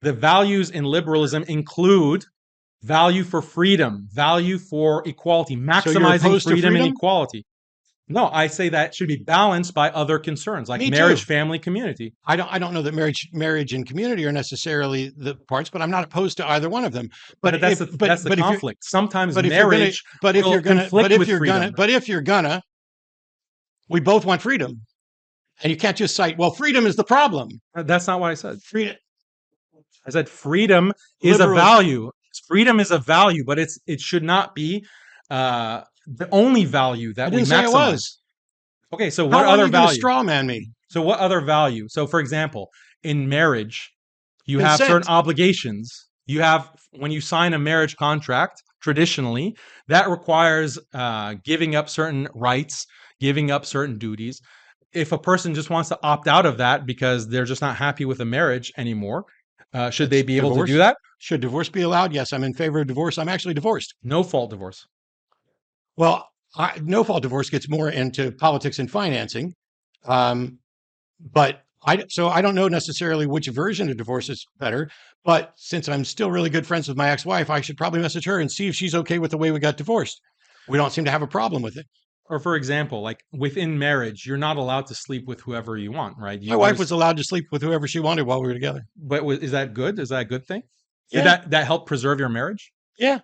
The values in liberalism include value for freedom, value for equality, So you're maximizing opposed to freedom and freedom? equality. No, I say that should be balanced by other concerns like Me too. marriage, family, community. I don't know that marriage and community are necessarily the parts, but I'm not opposed to either one of them. But But if that's the but if you're conflict. Sometimes but if you're gonna marriage will conflict with freedom. but if you're gonna we both want freedom. And you can't just cite, well, freedom is the problem. That's not what I said. Freedom I said freedom is a liberal value. Freedom is a value, but it should not be the only value I that we didn't say it maximize. was. Okay, so what How are other you going to value? straw man me? So what other value? So for example, in marriage, you have certain Consent. obligations. You have when you sign a marriage contract, traditionally, that requires giving up certain rights, giving up certain duties. If a person just wants to opt out of that because they're just not happy with a marriage anymore, should they That's be able to do divorce. that? Should divorce be allowed? Yes, I'm in favor of divorce. I'm actually divorced. No fault divorce. Well, no fault divorce gets more into politics and financing. Um, but I don't know necessarily which version of divorce is better. But since I'm still really good friends with my ex-wife, I should probably message her and see if she's okay with the way we got divorced. We don't seem to have a problem with it. Or for example, like within marriage, you're not allowed to sleep with whoever you want, right? My wife was allowed to sleep with whoever she wanted while we were together. But is that good? Is that a good thing? Did Yeah, that help preserve your marriage? yeah.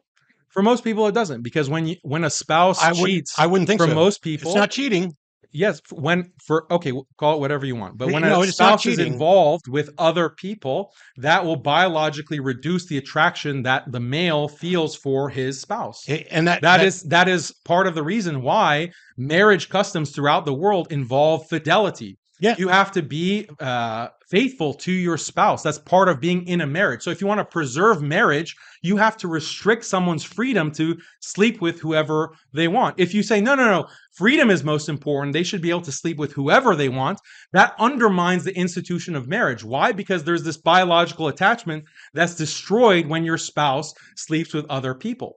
For most people, it doesn't because when a spouse cheats, I wouldn't think for so. most It's people, not cheating. yes, when for okay, call it whatever you want. But when a No, it's not spouse is cheating. involved with other people, that will biologically reduce the attraction that the male feels for his spouse. And That is part of the reason why marriage customs throughout the world involve fidelity. yeah, You have to be faithful to your spouse. That's part of being in a marriage. So if you want to preserve marriage, you have to restrict someone's freedom to sleep with whoever they want. If you say, no, no, no, freedom is most important, they should be able to sleep with whoever they want, that undermines the institution of marriage. Why? Because there's this biological attachment that's destroyed when your spouse sleeps with other people.